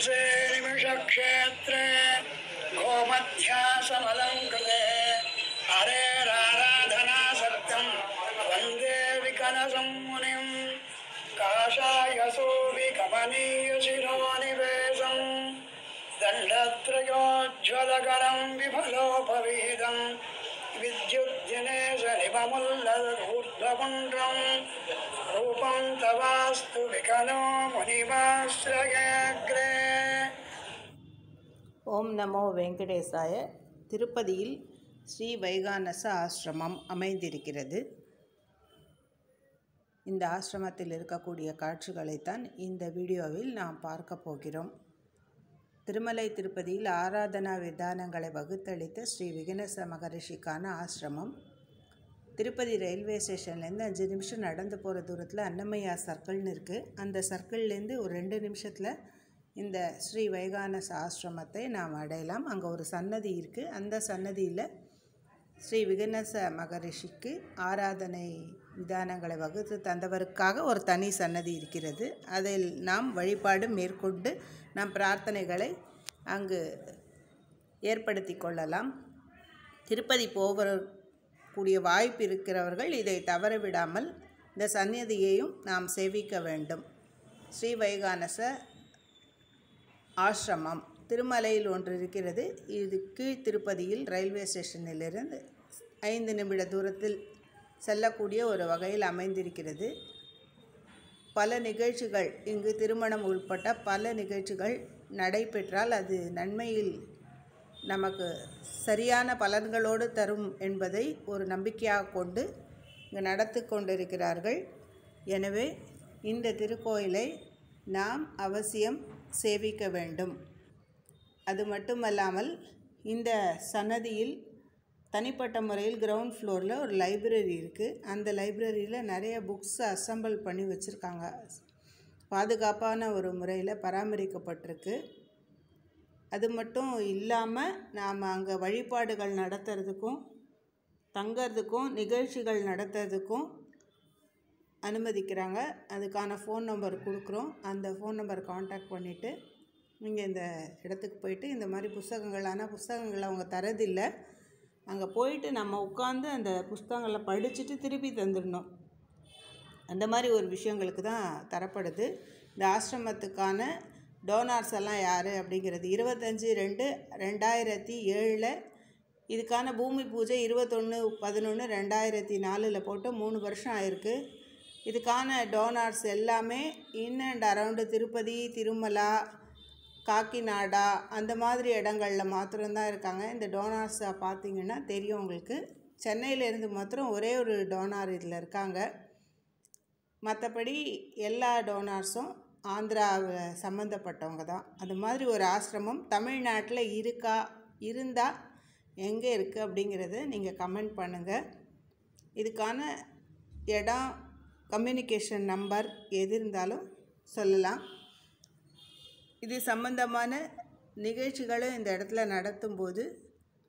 निमिषे निमिषक्षेत्रे गोमध्यासमलङ्कृते हरेराराधना सत्यं वन्दे विकलसं मुनिं काषायशोभिकमनीयशिरोनिवेशं दण्डत्रयोज्ज्वलकरं विफलोपवीतं विद्युद्दिनेशनिभमुल्लूर्ध्वपुण्ड्रं रूपं तवास्तु विकलो मुनिवाश्रयाग्रे. ஓம் நமோ வெங்கடேசாய. திருப்பதியில் ஸ்ரீ வைகானச ஆசிரமம் அமைந்திருக்கிறது. இந்த ஆசிரமத்தில் இருக்கக்கூடிய காட்சிகளைத்தான் இந்த வீடியோவில் நாம் பார்க்க போகிறோம். திருமலை திருப்பதியில் ஆராதனா விதானங்களை வகுத்தளித்த ஸ்ரீ விகனச மகரிஷிக்கான ஆசிரமம். திருப்பதி ரயில்வே ஸ்டேஷன்லேருந்து 5 நிமிஷம் நடந்து போகிற தூரத்தில் அன்னமையா சர்க்கிள்னு இருக்குது. அந்த சர்க்கிள்லேருந்து ஒரு 2 நிமிஷத்தில் இந்த ஸ்ரீ வைகானச ஆசிரமத்தை நாம் அடையலாம். அங்கே ஒரு சன்னதி இருக்குது. அந்த சன்னதியில் ஸ்ரீ விகனச மகரிஷிக்கு ஆராதனை விதானங்களை வகுத்து தந்தவருக்காக ஒரு தனி சன்னதி இருக்கிறது. அதில் நாம் வழிபாடு மேற்கொண்டு நம் பிரார்த்தனைகளை அங்கு ஏற்படுத்தி கொள்ளலாம். திருப்பதி போகக்கூடிய வாய்ப்பு இருக்கிறவர்கள் இதை தவறவிடாமல் இந்த சன்னதியையும் நாம் சேவிக்க வேண்டும். ஸ்ரீ வைகானச ஆசிரமம் திருமலையில் ஒன்று இருக்கிறது. இது கீழ் திருப்பதியில் ரயில்வே ஸ்டேஷனிலிருந்து 5 நிமிட தூரத்தில் செல்லக்கூடிய ஒரு வகையில் அமைந்திருக்கிறது. பல நிகழ்ச்சிகள் இங்கு திருமணம் உள்பட்ட பல நிகழ்ச்சிகள் நடைபெற்றால் அது நன்மையில் நமக்கு சரியான பலன்களோடு தரும் என்பதை ஒரு நம்பிக்கையாக கொண்டு இங்கு நடத்தி கொண்டிருக்கிறார்கள். எனவே இந்த திருக்கோயிலை நாம் அவசியம் சேவிக்க வேண்டும். அது மட்டுமல்லாமல் இந்த சன்னதியில் தனிப்பட்ட முறையில் கிரவுண்ட் ஃப்ளோரில் ஒரு லைப்ரரி இருக்குது. அந்த லைப்ரரியில் நிறைய புக்ஸை அசம்பிள் பண்ணி வச்சுருக்காங்க. பாதுகாப்பான ஒரு முறையில் பராமரிக்கப்பட்டிருக்கு. அது மட்டும் இல்லாமல் நாம் அங்கே வழிபாடுகள் நடத்துறதுக்கும் தங்கிறதுக்கும் நிகழ்ச்சிகள் நடத்துறதுக்கும் அனுமதிக்கிறாங்க. அதுக்கான ஃபோன் நம்பர் கொடுக்குறோம். அந்த ஃபோன் நம்பர் காண்டாக்ட் பண்ணிவிட்டு நீங்கள் இந்த இடத்துக்கு போயிட்டு இந்த மாதிரி புஸ்தகங்களை அவங்க தரதில்லை. அங்கே போயிட்டு நம்ம உட்காந்து அந்த புஸ்தகங்களை படிச்சுட்டு திருப்பி தந்துடணும். அந்த மாதிரி ஒரு விஷயங்களுக்கு தான் தரப்படுது. இந்த ஆசிரமத்துக்கான டோனார்ஸ் எல்லாம் யார் அப்படிங்கிறது 25/2/2007 இதுக்கான பூமி பூஜை 21/11/2004 போட்டு 3 வருஷம் ஆயிருக்கு. இதுக்கான டோனார்ஸ் எல்லாமே in and around Tirupati, Tirumala, Kakinada அந்த மாதிரி இடங்களில் மாத்திரம்தான் இருக்காங்க. இந்த டோனார்ஸை பார்த்திங்கன்னா தெரியும் உங்களுக்கு. சென்னையிலேருந்து மாத்திரம் ஒரே ஒரு டோனார் இதில் இருக்காங்க. மற்றபடி எல்லா டோனார்ஸும் ஆந்திராவில் சம்மந்தப்பட்டவங்க தான். அது மாதிரி ஒரு ஆசிரமம் தமிழ்நாட்டில் இருந்தால் எங்கே இருக்குது அப்படிங்கிறத நீங்கள் கமெண்ட் பண்ணுங்கள். இதுக்கான இடம், கம்யூனிகேஷன் நம்பர் எது இருந்தாலும் சொல்லலாம். இது சம்பந்தமான நிகழ்ச்சிகளும் இந்த இடத்துல நடத்தும்போது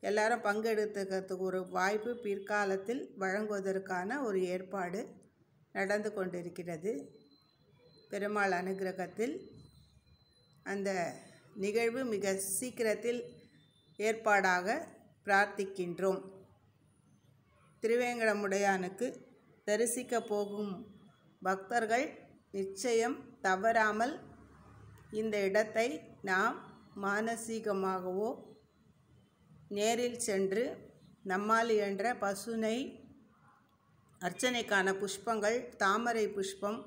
எல்லாரும் பங்கெடுத்துக்கிறதுக்கு ஒரு வாய்ப்பு பிற்காலத்தில் வழங்குவதற்கான ஒரு ஏற்பாடு நடந்து கொண்டிருக்கிறது. பெருமாள் அனுகிரகத்தில் அந்த நிகழ்வு மிக சீக்கிரத்தில் ஏற்பாடாக பிரார்த்திக்கின்றோம். திருவேங்கடமுடையானுக்கு தரிசிக்க போகும் பக்தர்கள் நிச்சயம் தவறாமல் இந்த இடத்தை நாம் மானசீகமாகவோ நேரில் சென்று நம்மால் என்ற பசுனை அர்ச்சனைக்கான புஷ்பங்கள், தாமரை புஷ்பம்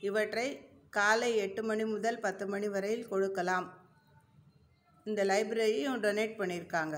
இவற்றை காலை 8 மணி முதல் 10 மணி வரையில் கொடுக்கலாம். இந்த லைப்ரரியும் டொனேட் பண்ணியிருக்காங்க.